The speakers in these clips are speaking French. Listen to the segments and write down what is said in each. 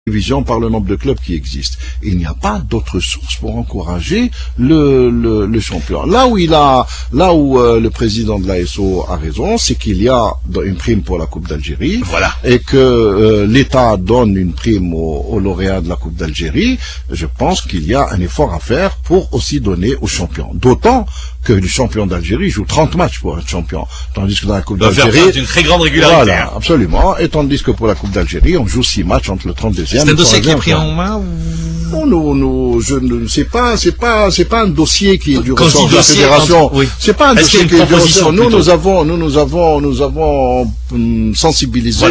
Division par le nombre de clubs qui existent. Il n'y a pas d'autre source pour encourager le champion. Là où le président de l'ASO a raison, c'est qu'il y a une prime pour la Coupe d'Algérie, voilà, et que l'État donne une prime aux lauréats de la Coupe d'Algérie. Je pense qu'il y a un effort à faire pour aussi donner aux champions. D'autant que le champion d'Algérie joue 30 matchs pour être champion, tandis que dans la Coupe d'Algérie, faire une très grande régularité. Voilà, absolument. Et tandis que pour la Coupe d'Algérie, on joue 6 matchs entre le 32e. C'est un dossier qui est pris en main ou... je ne sais pas, c'est pas un dossier qui est du ressort de la fédération. Oui. C'est pas un dossier qui est du ressort. Nous avons sensibilisé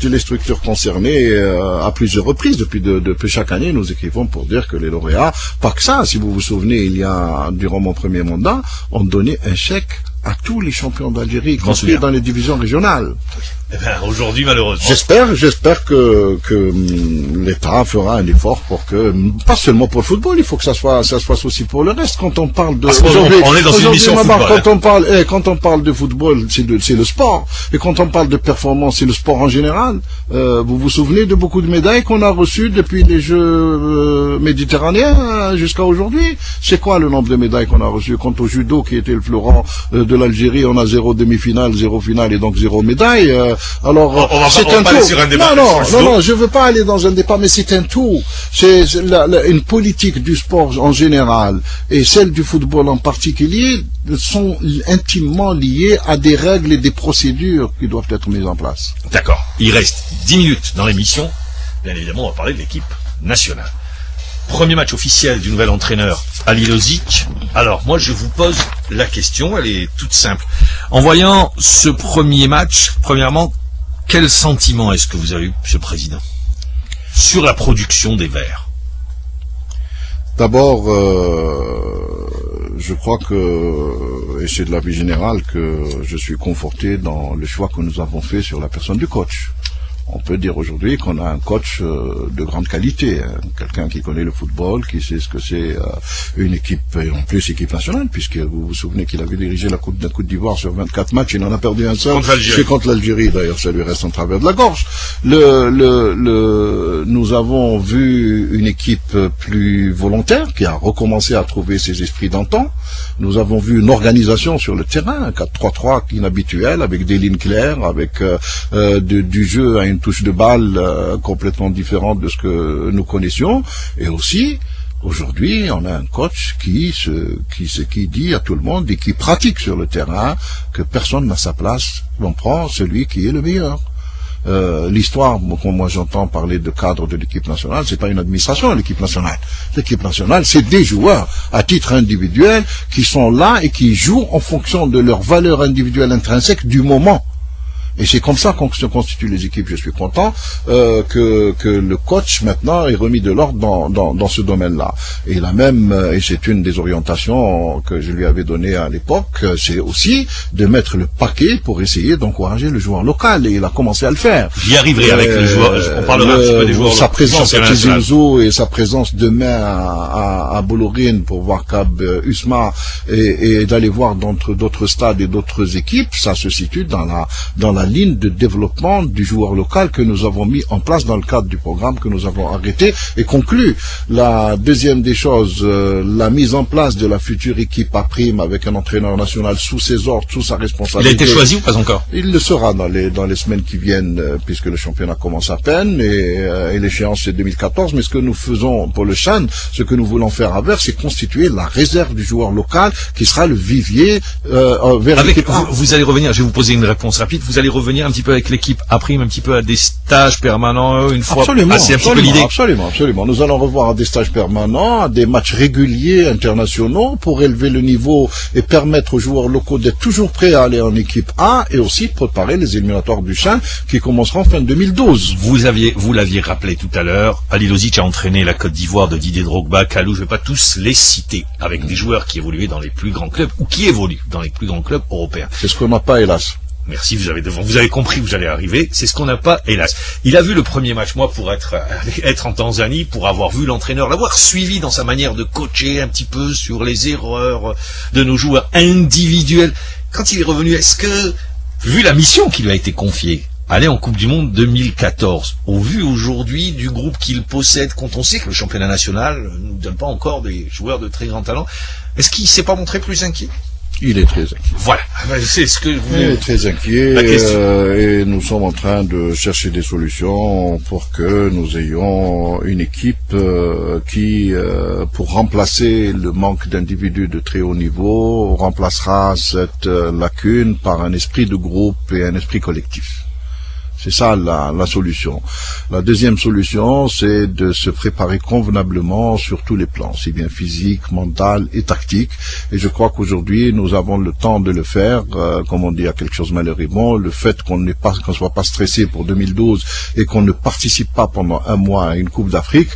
les structures concernées à plusieurs reprises depuis chaque année. Nous écrivons pour dire que les lauréats, pas que ça, si vous vous souvenez, durant mon premier mandat, on donnait un chèque à tous les champions d'Algérie, y compris dans les divisions régionales. Eh ben, aujourd'hui, malheureusement. J'espère que l'État fera un effort pour que, pas seulement pour le football, il faut que ça se fasse aussi pour le reste. Quand on parle de, on est dans une mission football. Quand on parle de football, c'est le sport. Et quand on parle de performance, c'est le sport en général. Vous vous souvenez de beaucoup de médailles qu'on a reçues depuis les Jeux méditerranéens jusqu'à aujourd'hui? C'est quoi le nombre de médailles qu'on a reçues? Quant au judo, qui était le fleuron de l'Algérie, on a 0 demi-finale, 0 finale et donc 0 médaille. Alors, c'est un tout. Non, je veux pas aller dans un débat, mais c'est un tout. C'est une politique du sport en général et celle du football en particulier sont intimement liées à des règles et des procédures qui doivent être mises en place. D'accord. Il reste 10 minutes dans l'émission. Bien évidemment, on va parler de l'équipe nationale. Premier match officiel du nouvel entraîneur, Ali Lozic. Alors, moi, je vous pose la question, elle est toute simple. En voyant ce premier match, premièrement, quel sentiment est-ce que vous avez eu, Monsieur le Président, sur la production des Verts? D'abord, je crois que, et c'est de l'avis général, que je suis conforté dans le choix que nous avons fait sur la personne du coach. On peut dire aujourd'hui qu'on a un coach de grande qualité, hein, quelqu'un qui connaît le football, qui sait ce que c'est une équipe, et en plus équipe nationale, puisque vous vous souvenez qu'il avait dirigé la Coupe d'Ivoire sur 24 matchs, il en a perdu un seul, c'est contre l'Algérie, d'ailleurs ça lui reste en travers de la gorge. Nous avons vu une équipe plus volontaire, qui a recommencé à trouver ses esprits d'antan. Nous avons vu une organisation sur le terrain, un 4-3-3 inhabituel, avec des lignes claires, avec du jeu à une touche de balle complètement différente de ce que nous connaissions, et aussi aujourd'hui on a un coach qui dit à tout le monde et qui pratique sur le terrain que personne n'a sa place, on prend celui qui est le meilleur. L'histoire, quand moi j'entends parler de cadre de l'équipe nationale, c'est pas une administration, l'équipe nationale. L'équipe nationale, c'est des joueurs à titre individuel qui sont là et qui jouent en fonction de leur valeur individuelle intrinsèque du moment. Et c'est comme ça qu'on se constitue les équipes. Je suis content que le coach maintenant ait remis de l'ordre dans ce domaine-là. Et là même, et c'est une des orientations que je lui avais données à l'époque, c'est aussi de mettre le paquet pour essayer d'encourager le joueur local. Et il a commencé à le faire. J'y arriverai avec les joueurs. On parlera un petit peu des joueurs. Sa présence à Tizi Ouzou et sa présence demain à Bolorine pour voir Cab Usma et d'aller voir d'autres stades et d'autres équipes, ça se situe dans la ligne de développement du joueur local que nous avons mis en place dans le cadre du programme que nous avons arrêté et conclu. La deuxième des choses, la mise en place de la future équipe à prime avec un entraîneur national sous ses ordres, sous sa responsabilité. Il a été choisi ou pas encore? Il le sera dans les semaines qui viennent, puisque le championnat commence à peine et l'échéance c'est 2014. Mais ce que nous faisons pour le CHAN, ce que nous voulons faire à Vert, c'est constituer la réserve du joueur local qui sera le vivier vers l'équipe A. Vous allez revenir, je vais vous poser une réponse rapide, vous allez revenir un petit peu avec l'équipe à prime, un petit peu à des stages permanents une fois. Absolument, c'est un petit peu l'idée. Absolument. Nous allons revoir à des stages permanents, à des matchs réguliers internationaux pour élever le niveau et permettre aux joueurs locaux d'être toujours prêts à aller en équipe A et aussi préparer les éliminatoires du CHAN qui commenceront fin 2012. Vous l'aviez rappelé tout à l'heure, Ali Lozic a entraîné la Côte d'Ivoire de Didier Drogba, Kalou, je ne vais pas tous les citer, avec des joueurs qui évoluaient dans les plus grands clubs ou qui évoluent dans les plus grands clubs européens. C'est ce qu'on n'a pas, hélas. Merci, vous avez compris où vous allez arriver. C'est ce qu'on n'a pas, hélas. Il a vu le premier match, moi, pour être en Tanzanie, pour avoir vu l'entraîneur, l'avoir suivi dans sa manière de coacher un petit peu sur les erreurs de nos joueurs individuels. Quand il est revenu, est-ce que, vu la mission qui lui a été confiée, aller en Coupe du Monde 2014, au vu aujourd'hui du groupe qu'il possède, quand on sait que le championnat national ne nous donne pas encore des joueurs de très grand talent, est-ce qu'il s'est pas montré plus inquiet? Il est très inquiet. Voilà, c'est ce que vous... Il est très inquiet et nous sommes en train de chercher des solutions pour que nous ayons une équipe qui, pour remplacer le manque d'individus de très haut niveau, remplacera cette lacune par un esprit de groupe et un esprit collectif. C'est ça la solution. La deuxième solution, c'est de se préparer convenablement sur tous les plans, si bien physique, mental et tactique. Et je crois qu'aujourd'hui, nous avons le temps de le faire. Comme on dit, à quelque chose malheureusement, le fait qu'on soit pas stressé pour 2012 et qu'on ne participe pas pendant un mois à une Coupe d'Afrique,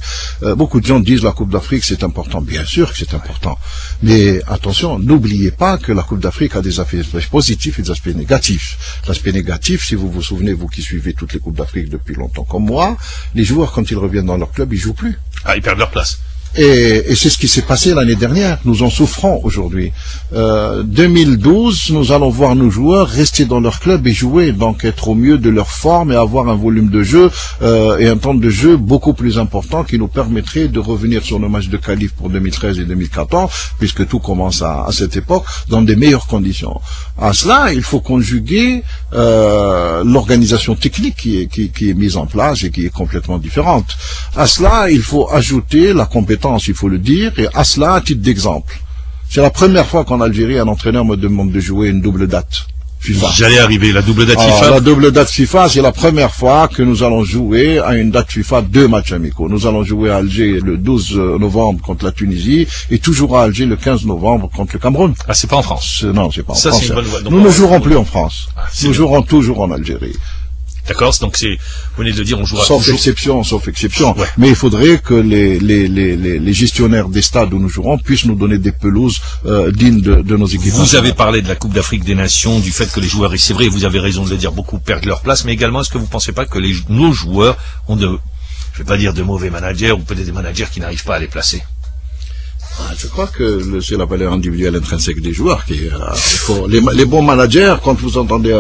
beaucoup de gens disent la Coupe d'Afrique c'est important. Bien sûr que c'est important. Mais attention, n'oubliez pas que la Coupe d'Afrique a des aspects positifs et des aspects négatifs. L'aspect négatif, si vous vous souvenez, vous qui suivez toutes les Coupes d'Afrique depuis longtemps comme moi, les joueurs, quand ils reviennent dans leur club, ils jouent plus. Ah, ils perdent leur place. Et c'est ce qui s'est passé l'année dernière. Nous en souffrons aujourd'hui. 2012, nous allons voir nos joueurs rester dans leur club et jouer, donc être au mieux de leur forme et avoir un volume de jeu et un temps de jeu beaucoup plus important qui nous permettrait de revenir sur nos matchs de qualif pour 2013 et 2014, puisque tout commence à cette époque, dans des meilleures conditions. À cela, il faut conjuguer l'organisation technique qui est mise en place et qui est complètement différente. À cela, il faut ajouter la compétence, il faut le dire, et à cela, à titre d'exemple. C'est la première fois qu'en Algérie, un entraîneur me demande de jouer une double date FIFA. J'allais arriver, la double date FIFA. La double date FIFA, c'est la première fois que nous allons jouer à une date FIFA 2 matchs amicaux. Nous allons jouer à Alger le 12 novembre contre la Tunisie et toujours à Alger le 15 novembre contre le Cameroun. Ah, c'est pas en France? Non, c'est pas en Ça, France. C'est une bonne voie. Donc, nous ne jouerons plus en France. Nous jouerons toujours en Algérie. D'accord, donc c'est, vous venez de le dire, on jouera sauf toujours. Sauf exception. Ouais. Mais il faudrait que les gestionnaires des stades où nous jouerons puissent nous donner des pelouses dignes de nos équipes. Vous avez parlé de la Coupe d'Afrique des Nations, du fait que les joueurs, et c'est vrai, vous avez raison de le dire, beaucoup perdent leur place, mais également, est-ce que vous pensez pas que nos joueurs ont je vais pas dire de mauvais managers, ou peut-être des managers qui n'arrivent pas à les placer? Je crois que c'est la valeur individuelle intrinsèque des joueurs qui les bons managers, quand vous entendez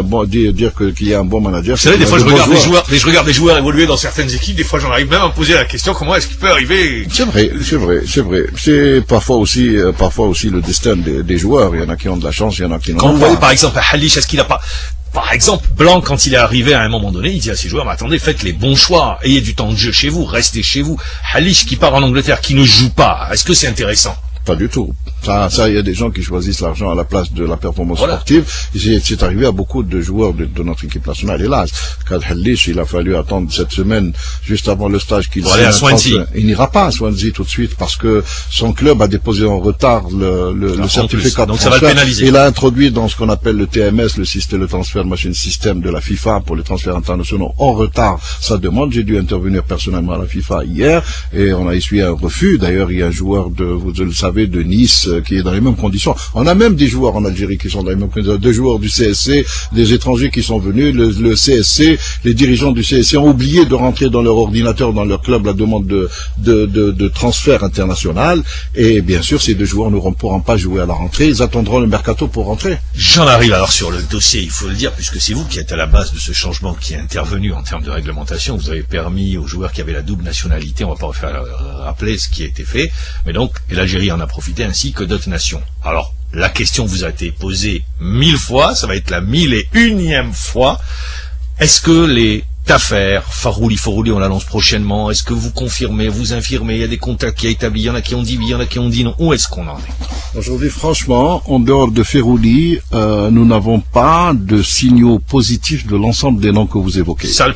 dire qu'il y a un bon manager, vous savez, des fois je regarde les joueurs évoluer dans certaines équipes, des fois j'en arrive même à me poser la question comment est-ce qu'il peut arriver. C'est vrai. C'est parfois aussi le destin des joueurs. Il y en a qui ont de la chance, il y en a qui n'ont pas. Quand vous voyez par exemple Halish, est-ce qu'il a pas, par exemple, Blanc, quand il est arrivé à un moment donné, il dit à ses joueurs, mais attendez, faites les bons choix, ayez du temps de jeu chez vous, restez chez vous. Halish qui part en Angleterre, qui ne joue pas, est-ce que c'est intéressant? Pas du tout. Ça, il y a des gens qui choisissent l'argent à la place de la performance sportive. C'est arrivé à beaucoup de joueurs de notre équipe nationale. Hélas, quand Halish, il a fallu attendre cette semaine, juste avant le stage qu'il aller à Swansea. Il n'ira pas à Swansea tout de suite parce que son club a déposé en retard le certificat de transfert. Donc ça va le pénaliser. Il a introduit dans ce qu'on appelle le TMS, le Transfer Machine System de la FIFA pour les transferts internationaux en retard sa demande. J'ai dû intervenir personnellement à la FIFA hier et on a essuyé un refus. D'ailleurs, il y a un joueur vous le savez, de Nice qui est dans les mêmes conditions. On a même des joueurs en Algérie qui sont dans les mêmes conditions. 2 joueurs du CSC, des étrangers qui sont venus. Le CSC, les dirigeants du CSC ont oublié de rentrer dans leur ordinateur, dans leur club, la demande de transfert international. Et bien sûr, ces 2 joueurs ne pourront pas jouer à la rentrée. Ils attendront le mercato pour rentrer. J'en arrive alors sur le dossier, il faut le dire, puisque c'est vous qui êtes à la base de ce changement qui est intervenu en termes de réglementation. Vous avez permis aux joueurs qui avaient la double nationalité, on va pas refaire rappeler ce qui a été fait, mais donc, et l'Algérie en a profité ainsi que d'autres nations. Alors, la question vous a été posée 1000 fois, ça va être la 1001e fois. Est-ce que les affaires, Farouli, on l'annonce prochainement, est-ce que vous confirmez, vous infirmez, il y a des contacts qui a établis, il y en a qui ont dit oui, il y en a qui ont dit non, où est-ce qu'on en est? Aujourd'hui, franchement, en dehors de Farouli, nous n'avons pas de signaux positifs de l'ensemble des noms que vous évoquez. Ça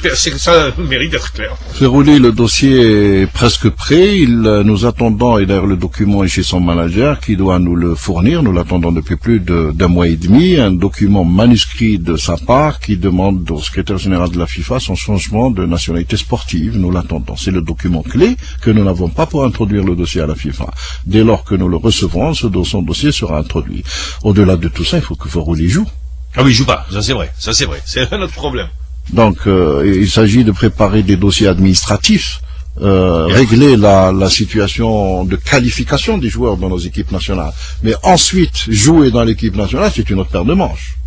mérite d'être clair. Farouli, le dossier est presque prêt, nous attendons, et d'ailleurs le document est chez son manager qui doit nous le fournir, nous l'attendons depuis plus d'un mois et demi, un document manuscrit de sa part qui demande au secrétaire général de la FIFA son changement de nationalité sportive, nous l'attendons. C'est le document clé que nous n'avons pas pour introduire le dossier à la FIFA. Dès lors que nous le recevrons, son dossier sera introduit. Au-delà de tout ça, il faut que Farouli joue. Ah oui, il joue pas, ça c'est vrai, c'est notre problème. Donc, il s'agit de préparer des dossiers administratifs, régler la situation de qualification des joueurs dans nos équipes nationales. Mais ensuite, jouer dans l'équipe nationale, c'est une autre paire de manches.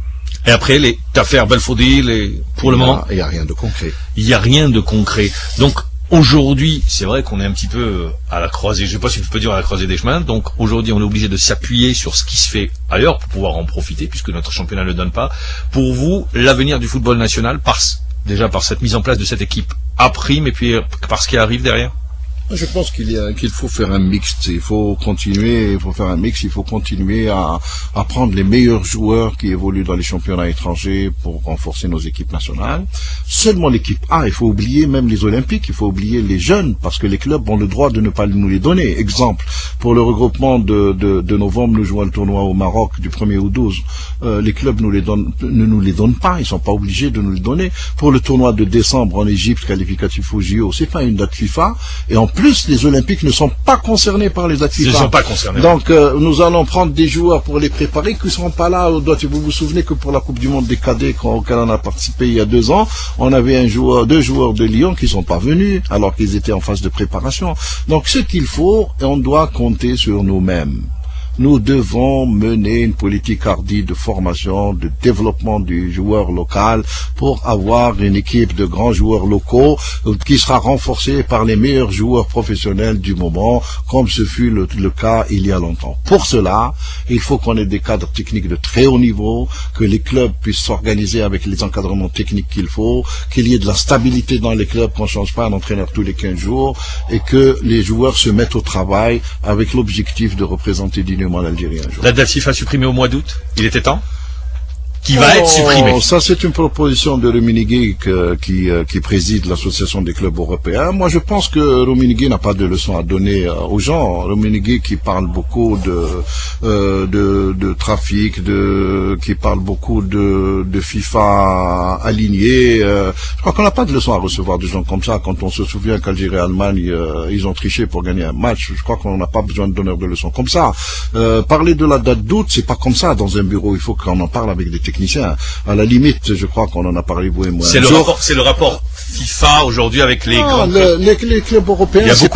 Et après, les affaires Belfodil, pour le moment... Il n'y a rien de concret. Il n'y a rien de concret. Donc, aujourd'hui, c'est vrai qu'on est un petit peu à la croisée, je ne sais pas si je peux dire à la croisée des chemins, donc aujourd'hui on est obligé de s'appuyer sur ce qui se fait ailleurs pour pouvoir en profiter, puisque notre championnat ne le donne pas. Pour vous, l'avenir du football national passe déjà par cette mise en place de cette équipe à prime et puis par ce qui arrive derrière? Je pense qu'il faut faire un mix. Il faut faire un mix. Il faut continuer à prendre les meilleurs joueurs qui évoluent dans les championnats étrangers pour renforcer nos équipes nationales. Seulement l'équipe A, il faut oublier même les Olympiques, il faut oublier les jeunes, parce que les clubs ont le droit de ne pas nous les donner. Exemple, pour le regroupement de novembre, nous jouons le tournoi au Maroc du 1er au 12. Les clubs ne nous les donnent pas, ils sont pas obligés de nous les donner. Pour le tournoi de décembre en Égypte, qualificatif au JO, c'est pas une date FIFA, et en plus, les Olympiques ne sont pas concernés par les dates FIFA. Ils ne sont pas concernés. Donc, nous allons prendre des joueurs pour les préparer qui ne seront pas là. Vous vous souvenez que pour la Coupe du Monde des cadets, auquel on a participé il y a 2 ans, on avait deux joueurs de Lyon qui ne sont pas venus, alors qu'ils étaient en phase de préparation. Donc, ce qu'il faut, on doit compter sur nous-mêmes. Nous devons mener une politique hardie de formation, de développement du joueur local pour avoir une équipe de grands joueurs locaux qui sera renforcée par les meilleurs joueurs professionnels du moment, comme ce fut le cas il y a longtemps. Pour cela, il faut qu'on ait des cadres techniques de très haut niveau, que les clubs puissent s'organiser avec les encadrements techniques qu'il faut, qu'il y ait de la stabilité dans les clubs, qu'on ne change pas un entraîneur tous les 15 jours, et que les joueurs se mettent au travail avec l'objectif de représenter dignement l'Algérie un jour. La date FIFA supprimée au mois d'août, il était temps? Qui va être supprimé. Ça, c'est une proposition de Rummenigge qui préside l'association des clubs européens. Moi, je pense que Rummenigge n'a pas de leçon à donner aux gens. Rummenigge qui parle beaucoup de trafic, qui parle beaucoup de FIFA aligné. Je crois qu'on n'a pas de leçon à recevoir de gens comme ça. Quand on se souvient qu'Algérie et Allemagne, ils ont triché pour gagner un match, je crois qu'on n'a pas besoin de donneurs de leçons comme ça. Parler de la date d'août, c'est pas comme ça dans un bureau. Il faut qu'on en parle avec des techniciens. À la limite, je crois qu'on en a parlé, vous et moi. C'est le rapport FIFA aujourd'hui avec les grands clubs. Les clubs européens, c'est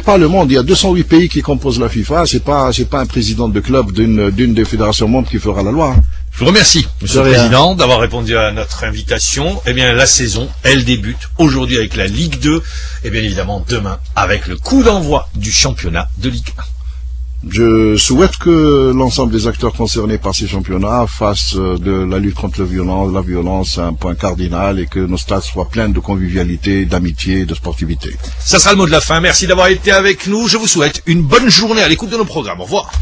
pas le monde. Il y a 208 pays qui composent la FIFA. C'est pas un président de club d'une des fédérations membres qui fera la loi. Je vous remercie, Monsieur le Président, d'avoir répondu à notre invitation. Eh bien, la saison, elle débute aujourd'hui avec la Ligue 2 et bien évidemment demain avec le coup d'envoi du championnat de Ligue 1. Je souhaite que l'ensemble des acteurs concernés par ces championnats fassent de la lutte contre la violence un point cardinal et que nos stades soient pleins de convivialité, d'amitié, de sportivité. Ça sera le mot de la fin. Merci d'avoir été avec nous. Je vous souhaite une bonne journée à l'écoute de nos programmes. Au revoir.